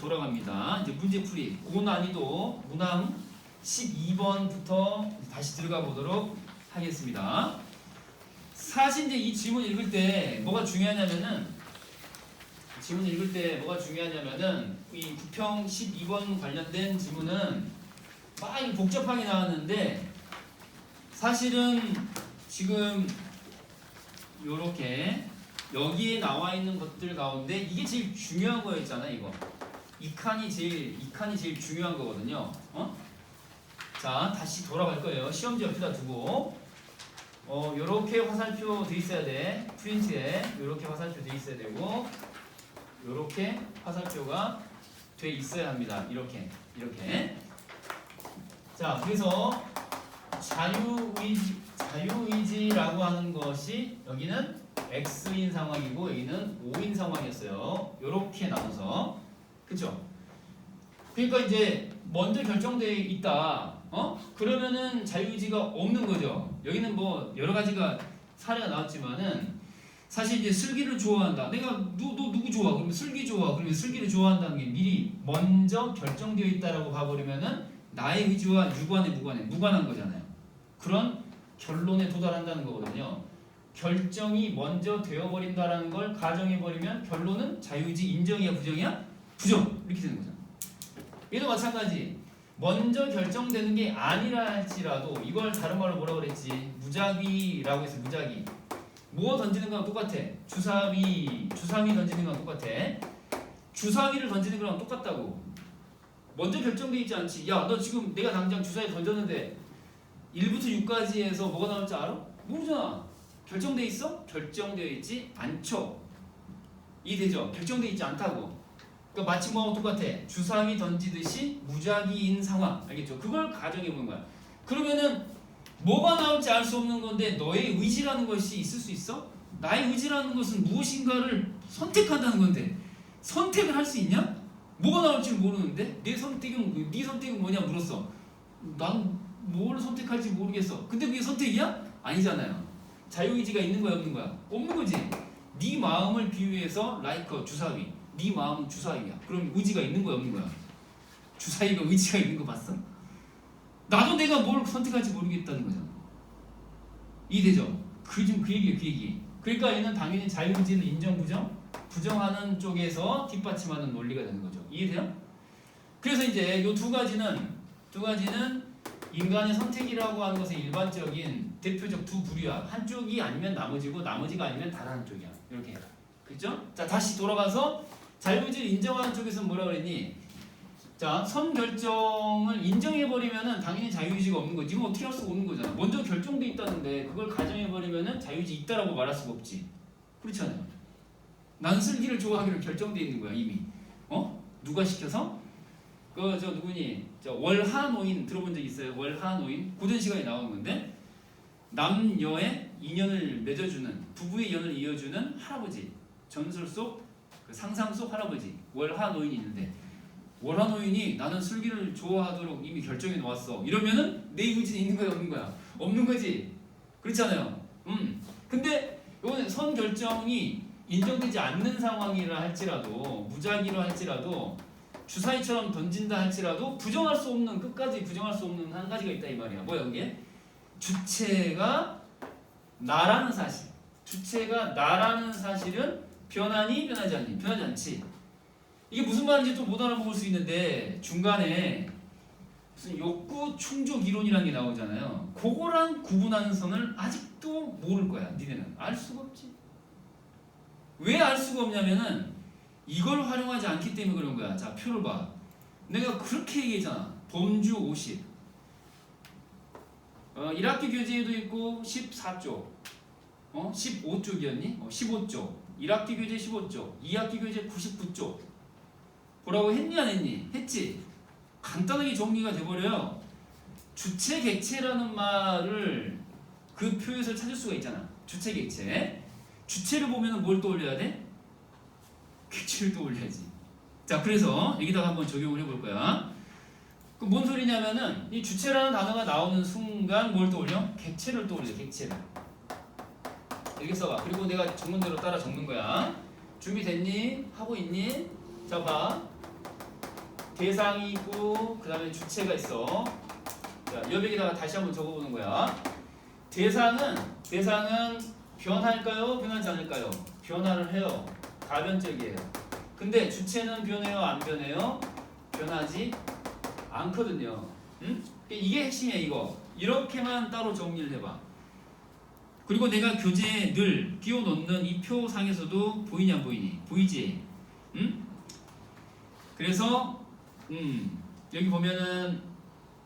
돌아갑니다. 이제 문제풀이 고난이도 문항 12번부터 다시 들어가 보도록 하겠습니다. 사실 이제 이 질문 읽을 때 뭐가 중요하냐면은 이 부평 12번 관련된 질문은 막 복잡하게 나왔는데 사실은 지금 요렇게 여기에 나와 있는 것들 가운데 이게 제일 중요한 거였잖아요. 이거 이 칸이 제일 중요한 거거든요. 자, 다시 돌아갈 거예요. 시험지 옆에다 두고 요렇게 화살표 돼 있어야 돼. 프린트에 요렇게 화살표 돼 있어야 되고 요렇게 화살표가 돼 있어야 합니다. 이렇게 자, 그래서 자유의지라고 하는 것이 여기는 X인 상황이고 여기는 O인 상황이었어요. 요렇게 나눠서. 그쵸? 그러니까 이제 먼저 결정되어 있다. 그러면은 자유의지가 없는 거죠. 여기는 뭐 여러 가지가 사례가 나왔지만은 사실 이제 슬기를 좋아한다. 내가 너 누구 좋아? 그러면 슬기 좋아. 그러면 슬기를 좋아한다는 게 미리 먼저 결정되어 있다라고 봐버리면은 나의 의지와 무관한 거잖아요. 그런 결론에 도달한다는 거거든요. 결정이 먼저 되어버린다라는 걸 가정해버리면 결론은 자유의지 인정이야 부정이야? 부정. 이렇게 되는 거잖아. 얘도 마찬가지. 먼저 결정되는 게 아니라 할지라도 이걸 다른 말로 뭐라고 그랬지? 무작위라고 해서 무작위. 뭐 던지는 거랑 똑같아. 주사위 던지는 거랑 똑같아. 주사위를 던지는 거랑 똑같다고. 먼저 결정돼 있지 않지. 야, 너 지금 내가 당장 주사위 던졌는데 1부터 6까지 해서 뭐가 나올지 알아? 모르잖아. 결정돼 있어? 결정되어 있지 않죠. 이해되죠? 결정돼 있지 않다고. 그러니까 마치 뭐하고 똑같아. 주사위 던지듯이 무작위인 상황. 알겠죠? 그걸 가정해보는 거야. 그러면은 뭐가 나올지 알 수 없는 건데 너의 의지라는 것이 있을 수 있어? 나의 의지라는 것은 무엇인가를 선택한다는 건데 선택을 할 수 있냐? 뭐가 나올지 모르는데 네 선택은 뭐냐 물었어. 난 뭘 선택할지 모르겠어. 근데 그게 선택이야? 아니잖아요. 자유의지가 있는 거야 없는 거야? 없는 거지. 네 마음을 비유해서 라이커 주사위. 네 마음은 주사위야. 그럼 의지가 있는 거야 없는 거야? 주사위가 의지가 있는 거 봤어? 나도 내가 뭘 선택할지 모르겠다는 거잖아. 이해되죠? 그 얘기. 그러니까 얘는 당연히 자유의지는 인정 부정하는 쪽에서 뒷받침하는 논리가 되는 거죠. 이해돼요? 그래서 이제 이 두 가지는 인간의 선택이라고 하는 것의 일반적인 대표적 두 부류야. 한쪽이 아니면 나머지고 나머지가 아니면 다른 한쪽이야. 이렇게. 그죠? 자, 다시 돌아가서 자유의지를 인정하는 쪽에서는 뭐라 그랬니? 자, 선 결정을 인정해버리면은 당연히 자유의지가 없는 거지. 이거 어떻게 할 수가 없는 거잖아. 먼저 결정돼 있다는데 그걸 가정해버리면은 자유의지 있다라고 말할 수가 없지. 그렇잖아요. 난 슬기를 좋아하기로 결정돼 있는 거야 이미. 누가 시켜서? 저 누구니? 월하노인 들어본 적 있어요? 월하노인 고전 시간에 나온 건데 남녀의 인연을 맺어주는 부부의 연을 이어주는 할아버지. 전설 속 그 상상 속 할아버지 월하노인이 있는데 월하노인이 나는 슬기를 좋아하도록 이미 결정해 놓았어. 이러면은 내 의지는 있는 거야 없는 거야? 없는 거지. 그렇잖아요. 근데 이거는 선 결정이 인정되지 않는 상황이라 할지라도 무작위로 할지라도 주사위처럼 던진다 할지라도 부정할 수 없는 끝까지 부정할 수 없는 한 가지가 있다 이 말이야. 뭐야 이게? 주체가 나라는 사실. 주체가 나라는 사실은 변하니 변하지 않니? 변하지 않지. 이게 무슨 말인지 또 못 알아먹을 수 있는데 중간에 무슨 욕구 충족 이론이라는 게 나오잖아요. 그거랑 구분하는 선을 아직도 모를 거야. 니네는 알 수가 없지. 왜 알 수가 없냐면은 이걸 활용하지 않기 때문에 그런 거야. 자, 표를 봐. 내가 그렇게 얘기했잖아. 범주 50. 1학기 교재에도 있고 14쪽. 15쪽이었니? 15쪽. 1학기 교재 15쪽. 2학기 교재 99쪽. 보라고 했니 안 했니? 했지. 간단하게 정리가 돼버려요. 주체 객체라는 말을 그 표에서 찾을 수가 있잖아. 주체 객체. 주체를 보면 뭘 떠올려야 돼? 객체를 떠올려야지. 자, 그래서 여기다가 한번 적용을 해볼 거야. 그 뭔 소리냐면은 이 주체라는 단어가 나오는 순간 뭘 떠올려? 객체를 떠올려. 객체를. 이렇게 써봐. 그리고 내가 적는 대로 따라 적는 거야. 준비됐니? 하고 있니? 자, 봐. 대상이 있고 그 다음에 주체가 있어. 자, 여기다가 다시 한번 적어보는 거야. 대상은 변할까요? 변하지 않을까요? 변화를 해요. 다변적이에요. 근데 주체는 변해요? 안 변해요? 변하지 않거든요. 응? 이게 핵심이야 이거. 이렇게만 따로 정리를 해봐. 그리고 내가 교재에 늘 끼워놓는 이 표상에서도 보이냐 안 보이니? 보이지? 응? 그래서 여기 보면은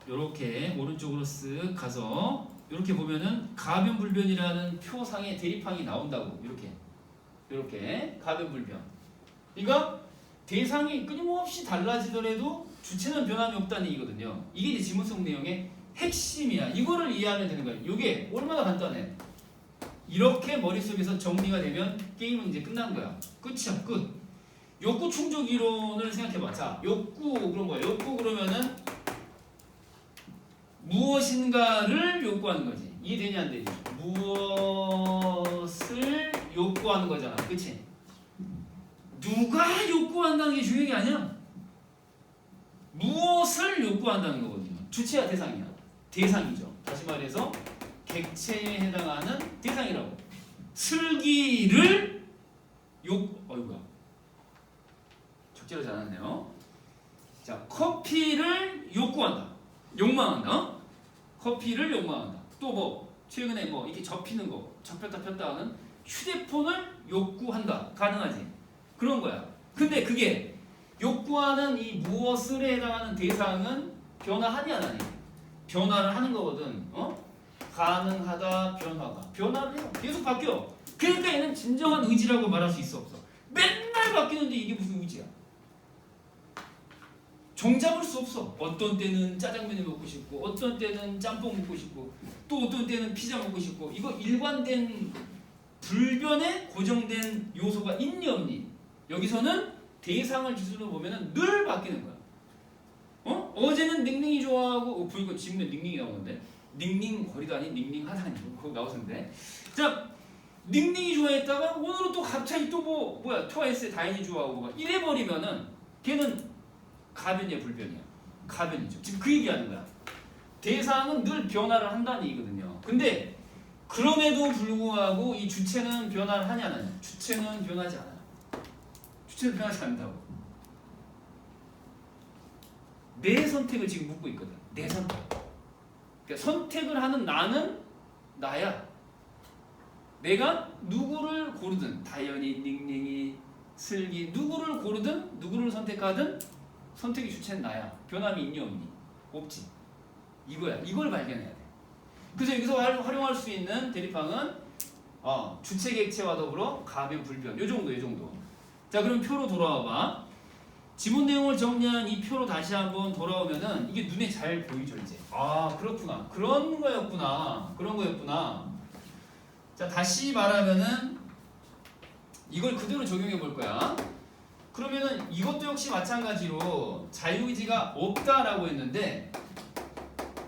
이렇게 오른쪽으로 쓱 가서 이렇게 보면은 가변불변이라는 표상의 대립항이 나온다고. 이렇게 가변불변. 그러니까 대상이 끊임없이 달라지더라도 주체는 변함이 없다는 얘기거든요. 이게 이제 지문성 내용의 핵심이야. 이거를 이해하면 되는 거야. 이게 얼마나 간단해. 이렇게 머릿속에서 정리가 되면 게임은 이제 끝난 거야. 끝이야, 끝. 욕구 충족 이론을 생각해봐. 자, 욕구 그런 거야. 욕구 그러면은 무엇인가를 요구하는 거지. 이해되냐 안 되지? 무엇을 요구하는 거잖아. 그치? 누가 요구한다는 게 중요한 게 아니야. 무엇을 요구한다는 거거든요. 주체야 대상이야. 대상이죠. 다시 말해서 객체에 해당하는 대상이라고. 슬기를 어이구야. 적절하지 않았네요. 자, 커피를 욕구한다. 욕망한다. 커피를 욕망한다. 또 뭐 최근에 뭐 이렇게 접히는 거, 접혔다 폈다 하는 휴대폰을 욕구한다. 가능하지? 그런 거야. 근데 그게 욕구하는 이 무엇을 해당하는 대상은 변화하니 안 하니? 변화를 하는 거거든. 가능하다, 변화를 해요. 계속 바뀌어. 그러니까 얘는 진정한 의지라고 말할 수 있어 없어? 맨날 바뀌는데 이게 무슨 의지야? 종잡을 수 없어. 어떤 때는 짜장면이 먹고 싶고, 어떤 때는 짬뽕 먹고 싶고, 또 어떤 때는 피자 먹고 싶고. 이거 일관된 불변의 고정된 요소가 있니 없니? 여기서는 대상을 기준으로 보면은 늘 바뀌는 거야. 어제는 닝닝이 좋아하고 보니까 지금은 닝닝이 나오는데 닝닝 거리다니 닝닝 하다니 그거 나오던데. 자, 닝닝이 좋아했다가 오늘은 또 갑자기 또 뭐야 트와이스의 다인이 좋아하고 막 이래 버리면은 걔는 가변이야 불변이야? 가변이죠. 지금 그 얘기하는 거야. 대상은 늘 변화를 한다는 얘기거든요. 근데 그럼에도 불구하고 이 주체는 변화를 하냐 안 하냐? 주체는 변하지 않아요. 주체는 변하지 않는다고. 내 선택을 지금 묻고 있거든. 내 선택. 그러니까 선택을 하는 나는 나야. 내가 누구를 고르든 다현이, 닝닝이, 슬기 누구를 고르든 누구를 선택하든 선택의 주체는 나야. 변함이 있니 없니? 없지. 이거야. 이걸 발견해야 돼. 그래서 여기서 활용할 수 있는 대립항은 주체 객체와 더불어 가변 불변. 요 정도. 자, 그럼 표로 돌아와봐. 지문 내용을 정리한 이 표로 다시 한번 돌아오면은 이게 눈에 잘 보이죠 이제. 아, 그렇구나. 그런 거였구나. 자, 다시 말하면은 이걸 그대로 적용해 볼 거야. 그러면은 이것도 역시 마찬가지로 자유의지가 없다라고 했는데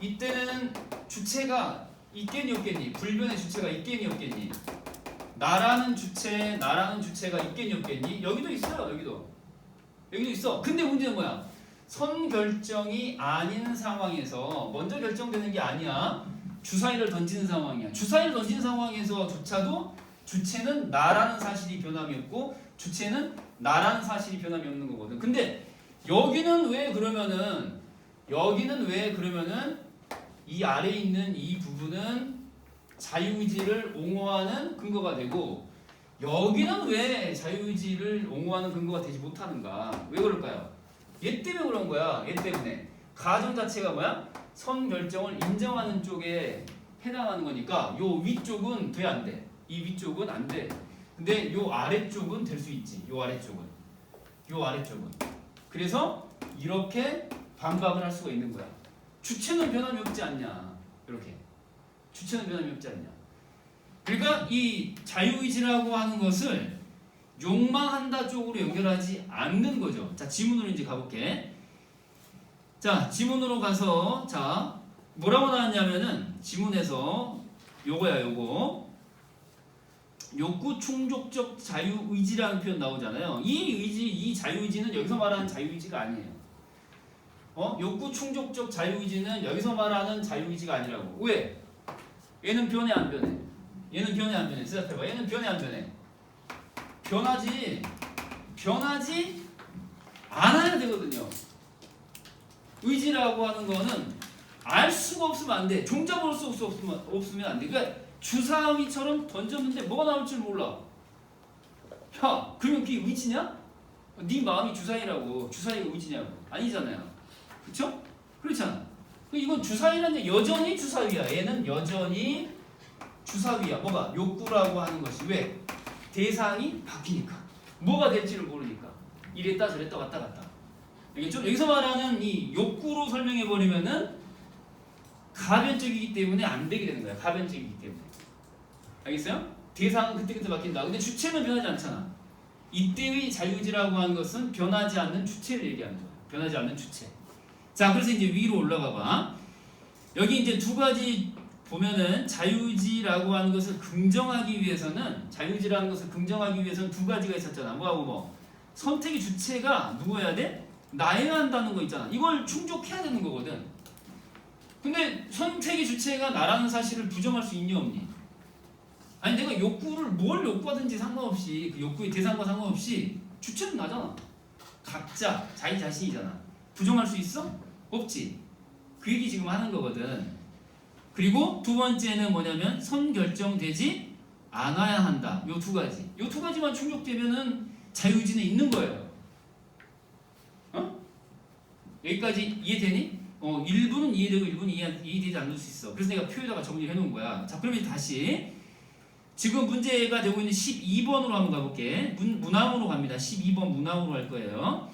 이때는 주체가 있겠니 없겠니? 불변의 주체가 있겠니 없겠니? 나라는 주체가 있겠니 없겠니? 여기도 있어요. 여기도 있어. 근데 문제는 뭐야? 선결정이 아닌 상황에서 먼저 결정되는 게 아니야. 주사위를 던지는 상황이야. 주사위를 던지는 상황에서조차도 주체는 나라는 사실이 변함이 없고 주체는 나라는 사실이 변함이 없는 거거든. 근데 여기는 왜 그러면은 이 아래에 있는 이 부분은 자유의지를 옹호하는 근거가 되고 여기는 왜 자유의지를 옹호하는 근거가 되지 못하는가? 왜 그럴까요? 얘 때문에 그런 거야. 얘 때문에. 가정 자체가 뭐야? 선결정을 인정하는 쪽에 해당하는 거니까 요 위쪽은 돼 안 돼? 이 위쪽은 안 돼. 근데 요 아래쪽은 될 수 있지. 요 아래쪽은. 그래서 이렇게 반박을 할 수가 있는 거야. 주체는 변함이 없지 않냐. 이렇게. 주체는 변함이 없지 않냐. 그러니까 이 자유의지라고 하는 것을 욕망한다 쪽으로 연결하지 않는 거죠. 자, 지문으로 이제 가볼게. 자, 지문으로 가서 자 뭐라고 나왔냐면은 지문에서 요거야 요거 욕구 충족적 자유의지라는 표현 나오잖아요. 이 자유의지는 여기서 말하는 자유의지가 아니에요. 욕구 충족적 자유의지는 여기서 말하는 자유의지가 아니라고. 왜? 얘는 변해 안 변해? 얘는 변해 안 변해? 대답해봐. 얘는 변해 안 변해? 변하지. 변하지 않아야 되거든요. 의지라고 하는 거는 알 수가 없으면 안 돼. 종잡을 수 없으면 안 돼. 그러니까 주사위처럼 던졌는데 뭐가 나올 줄 몰라. 야, 그러면 그게 의지냐? 네 마음이 주사위라고. 주사위가 의지냐고. 아니잖아요. 그쵸? 그렇잖아. 이건 주사위라는 게 여전히 주사위야. 얘는 여전히 주사위야. 뭐가? 욕구라고 하는 것이. 왜? 대상이 바뀌니까. 뭐가 될지를 모르니까. 이랬다 저랬다 왔다 갔다. 알겠죠? 여기서 말하는 이 욕구로 설명해버리면은 가변적이기 때문에 안 되게 되는 거야. 가변적이기 때문에. 알겠어요? 대상은 그때그때 바뀐다. 근데 주체는 변하지 않잖아. 이때의 자유의지라고 하는 것은 변하지 않는 주체를 얘기하는 거야. 변하지 않는 주체. 자, 그래서 이제 위로 올라가 봐. 여기 이제 두 가지 보면은 자유의지라고 하는 것을 긍정하기 위해서는 자유의지라는 것을 긍정하기 위해서는 두 가지가 있었잖아. 뭐하고 뭐? 선택의 주체가 누구여야 돼? 나여야 한다는 거 있잖아. 이걸 충족해야 되는 거거든. 근데 선택의 주체가 나라는 사실을 부정할 수 있니 없니? 아니 내가 욕구를 뭘 욕구하든지 상관없이 그 욕구의 대상과 상관없이 주체는 나잖아. 각자 자기 자신이잖아. 부정할 수 있어? 없지. 그 얘기 지금 하는 거거든. 그리고 두 번째는 뭐냐면 선결정되지 않아야 한다. 요 두 가지. 요 두 가지만 충족되면은 자유의지는 있는 거예요. 여기까지 이해되니? 일부는 이해되고 일부는 이해되지 않을 수 있어. 그래서 내가 표에다가 정리해 놓은 거야. 자, 그러면 다시 지금 문제가 되고 있는 12번으로 한번 가볼게. 문항으로 갑니다. 12번 문항으로 갈 거예요.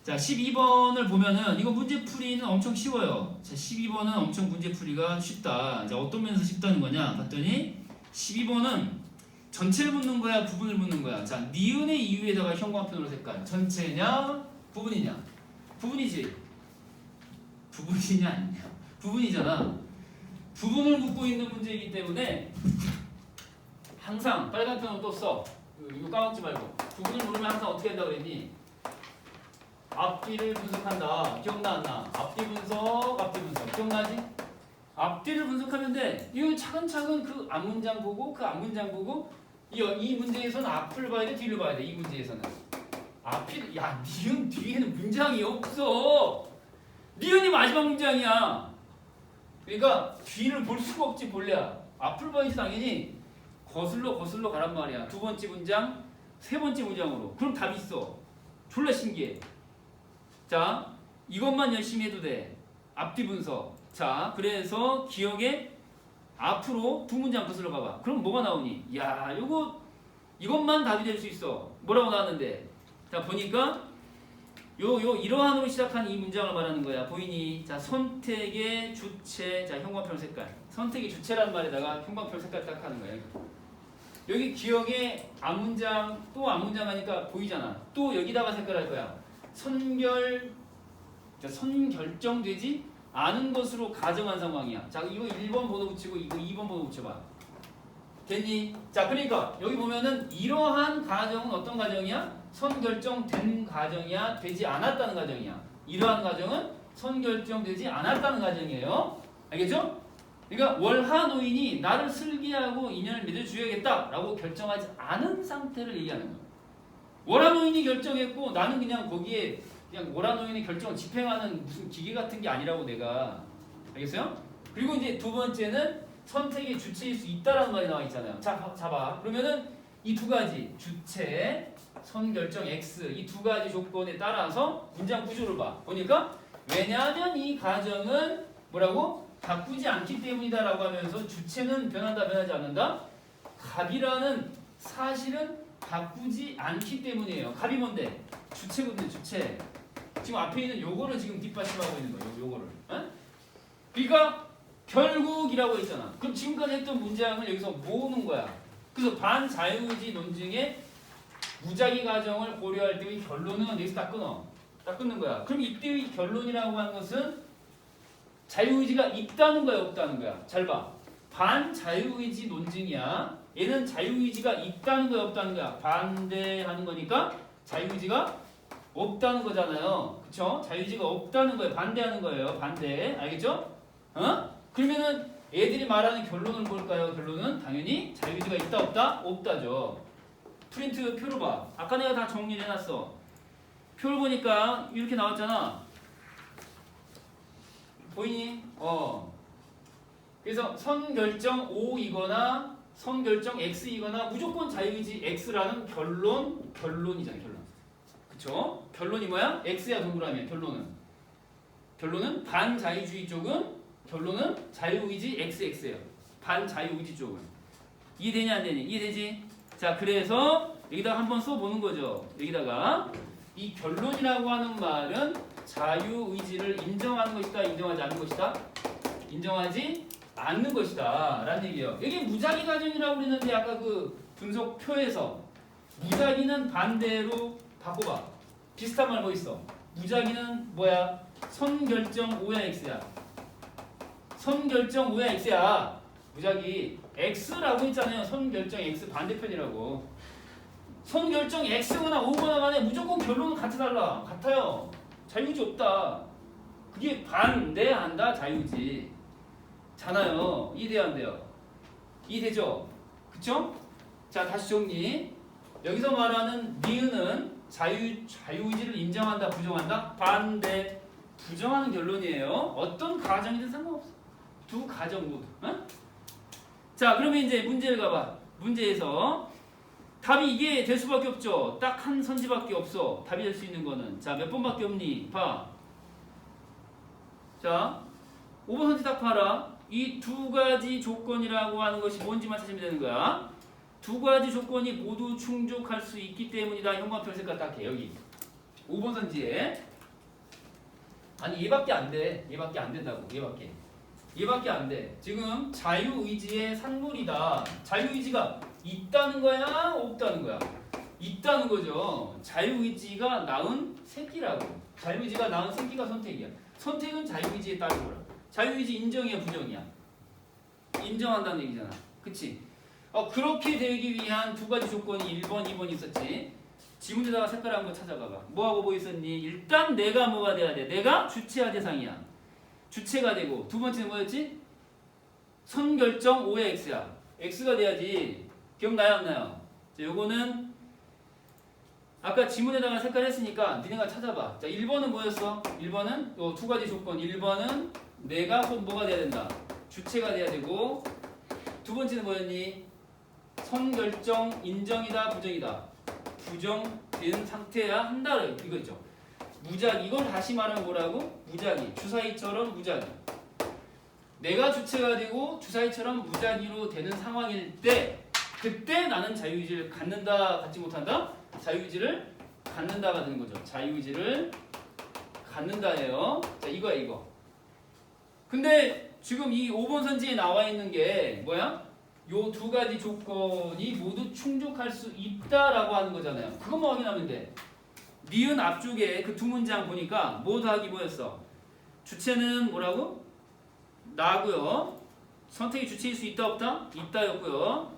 자, 12번을 보면은 이거 문제풀이는 엄청 쉬워요. 자, 12번은 엄청 문제풀이가 쉽다. 자, 어떤 면에서 쉽다는 거냐? 봤더니 12번은 전체를 묻는 거야, 부분을 묻는 거야. 자, 니은의 이유에다가 형광펜으로 색깔. 전체냐, 부분이냐? 부분이지. 부분이냐 아니냐? 부분이잖아. 부분을 묻고 있는 문제이기 때문에 항상 빨간 펜으로 또 써. 이거 까먹지 말고. 부분을 물으면 항상 어떻게 한다고 그랬니? 앞뒤를 분석한다. 기억나 안 나? 앞뒤 분석. 기억나지? 앞뒤를 분석하면 돼. 이거 차근차근 그 앞문장 보고 그 앞문장 보고 이 문제에서는 앞을 봐야 돼, 뒤를 봐야 돼. 이 문제에서는. 야, 니은 뒤에는 문장이 없어. 니은이 마지막 문장이야. 그러니까 뒤를 볼 수가 없지 본래야. 앞을 봐야지 당연히. 거슬러 가란 말이야. 두 번째 문장, 세 번째 문장으로. 그럼 답이 있어. 졸라 신기해. 자, 이것만 열심히 해도 돼. 앞뒤 분석. 자, 그래서 기억에 앞으로 두 문장 거슬러 가봐. 그럼 뭐가 나오니? 야, 이것만 답이 될 수 있어. 뭐라고 나왔는데? 자, 보니까 이러한으로 시작한 이 문장을 말하는 거야. 보이니? 자, 선택의 주체. 자, 형광펜 색깔. 선택의 주체라는 말에다가 형광펜 색깔 딱 하는 거야. 여기 기억에 앞문장 또 앞문장 하니까 보이잖아. 또 여기다가 색깔 할 거야. 선결정되지 않은 것으로 가정한 상황이야. 자, 이거 1번 번호 붙이고 이거 2번 번호 붙여봐. 됐니? 자, 그러니까 여기 보면은 이러한 가정은 어떤 가정이야? 선결정된 가정이야? 되지 않았다는 가정이야. 이러한 가정은 선결정되지 않았다는 가정이에요. 알겠죠? 그러니까 월하 노인이 나를 슬기하고 인연을 맺어줘야겠다라고 결정하지 않은 상태를 얘기하는 거예요. 월하 노인이 결정했고 나는 그냥 거기에 그냥 월하 노인의 결정을 집행하는 무슨 기계 같은 게 아니라고 내가. 알겠어요? 그리고 이제 두 번째는 선택의 주체일 수 있다라는 말이 나와 있잖아요. 자, 잡아. 그러면은 이 두 가지 주체, 선결정 X 이 두 가지 조건에 따라서 문장 구조를 봐. 보니까 왜냐하면 이 가정은 뭐라고? 바꾸지 않기 때문이다라고 하면서 주체는 변한다 변하지 않는다. 갑이라는 사실은 바꾸지 않기 때문이에요. 갑이 뭔데? 주체거든요. 주체. 지금 앞에 있는 요거를 지금 뒷받침하고 있는 거예요. 요거를. 그러니까 결국이라고 했잖아. 그럼 지금까지 했던 문장을 여기서 모으는 거야. 그래서 반자유의지 논증의 무작위 가정을 고려할 때의 결론은 여기서 딱 끊어. 딱 끊는 거야. 그럼 이때의 결론이라고 하는 것은 자유의지가 있다는 거야, 없다는 거야? 잘 봐. 반자유의지 논증이야. 얘는 자유의지가 있다는 거야, 없다는 거야? 반대하는 거니까 자유의지가 없다는 거잖아요. 그쵸? 자유의지가 없다는 거예요. 반대하는 거예요. 반대. 알겠죠? 그러면은 애들이 말하는 결론은 뭘까요? 결론은 당연히 자유의지가 있다 없다? 없다죠. 프린트 표를 봐. 아까 내가 다 정리를 해놨어. 표를 보니까 이렇게 나왔잖아. 보이니? 그래서 선결정 O이거나 선결정 X이거나 무조건 자유의지 X라는 결론이잖아요. 결론. 그쵸? 결론이 뭐야? X야 동그라미야. 결론은 반자유주의 쪽은 결론은 자유의지 XX예요. 반자유의지 쪽은. 이해되냐 안 되니? 이해되지? 자, 그래서 여기다가 한번 써보는 거죠. 여기다가 이 결론이라고 하는 말은 자유의지를 인정하는 것이다, 인정하지 않는 것이다? 인정하지 않는 것이다 라는 얘기예요. 여기 무작위 가정이라고 그랬는데 아까 그 분석표에서 무작위는 반대로 바꿔봐. 비슷한 말 뭐 있어? 무작위는 뭐야? 선결정 O야 X야? 선결정 O야 X야. 무작위 X라고 했잖아요. 선결정 X 반대편이라고. 선결정 X거나 O거나 간에 무조건 결론은 같아달라. 같아요. 자유의지 없다. 그게 반대한다 자유의지. 잖아요. 이해돼야 안 돼요? 이해되죠? 그쵸? 자, 다시 정리. 여기서 말하는 니은은 자유의지를 인정한다, 부정한다? 반대. 부정하는 결론이에요. 어떤 가정이든 상관없어. 두 가정 모두. 자, 그러면 이제 문제를 가봐. 문제에서 답이 이게 될 수밖에 없죠. 딱 한 선지밖에 없어. 답이 될 수 있는 거는. 자, 몇 번밖에 없니? 봐. 자, 5번 선지 딱 봐라. 이 두 가지 조건이라고 하는 것이 뭔지만 찾으면 되는 거야. 두 가지 조건이 모두 충족할 수 있기 때문이다. 형광펜 색깔 딱 해. 여기 5번 선지에. 아니 얘밖에 안 돼. 얘밖에 안 된다고. 얘밖에 안 돼. 지금 자유의지의 산물이다. 자유의지가 있다는 거야? 없다는 거야? 있다는 거죠. 자유의지가 낳은 새끼라고. 자유의지가 낳은 새끼가 선택이야. 선택은 자유의지에 따른 거라. 자유의지 인정이야, 부정이야? 인정한다는 얘기잖아. 그치? 그렇게 되기 위한 두 가지 조건이 1번, 2번 있었지. 지문에다가 색깔 한번 찾아봐봐. 뭐하고 뭐 있었니? 일단 내가 뭐가 돼야 돼? 내가 주체와 대상이야. 주체가 되고 두 번째는 뭐였지? 선결정 O의 X야. X가 돼야지. 기억나요 안 나요? 자, 요거는 아까 지문에다가 색깔 했으니까 니네가 찾아봐. 자, 1번은 뭐였어? 1번은 요 두 가지 조건. 1번은 내가 곧 뭐가 돼야 된다? 주체가 돼야 되고 두 번째는 뭐였니? 선결정 인정이다 부정이다. 부정된 상태야 한다. 이거 있죠. 무작위. 이걸 다시 말하면 뭐라고? 무작위. 주사위처럼 무작위. 내가 주체가 되고 주사위처럼 무작위로 되는 상황일 때 그때 나는 자유의지를 갖는다, 갖지 못한다? 자유의지를 갖는다가 되는 거죠. 자유의지를 갖는다예요. 자, 이거야 이거. 근데 지금 이 5번 선지에 나와 있는 게 뭐야? 요 두 가지 조건이 모두 충족할 수 있다라고 하는 거잖아요. 그것만 확인하면 돼. 니은 앞쪽에 그 두 문장 보니까 뭐 더하기 뭐였어? 주체는 뭐라고? 나고요. 선택이 주체일 수 있다 없다? 있다였고요.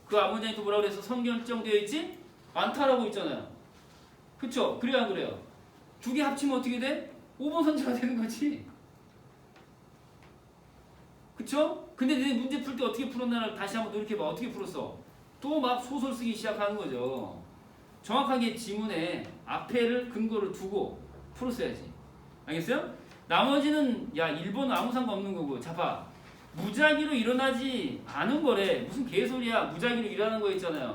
그 앞문장이 또 뭐라고 그래서 선결정되어 있지? 않다라고 있잖아요. 그쵸? 그래요 안 그래요? 두 개 합치면 어떻게 돼? 5번 선지가 되는 거지. 그쵸? 근데 내 문제 풀 때 어떻게 풀었나를 다시 한번 노력해봐. 어떻게 풀었어? 또 막 소설 쓰기 시작하는 거죠. 정확하게 지문에 앞에를 근거를 두고 풀었어야지. 알겠어요? 나머지는 야 1번은 아무 상관없는 거고. 자 봐. 무작위로 일어나지 않은 거래. 무슨 개소리야. 무작위로 일어나는 거 있잖아요.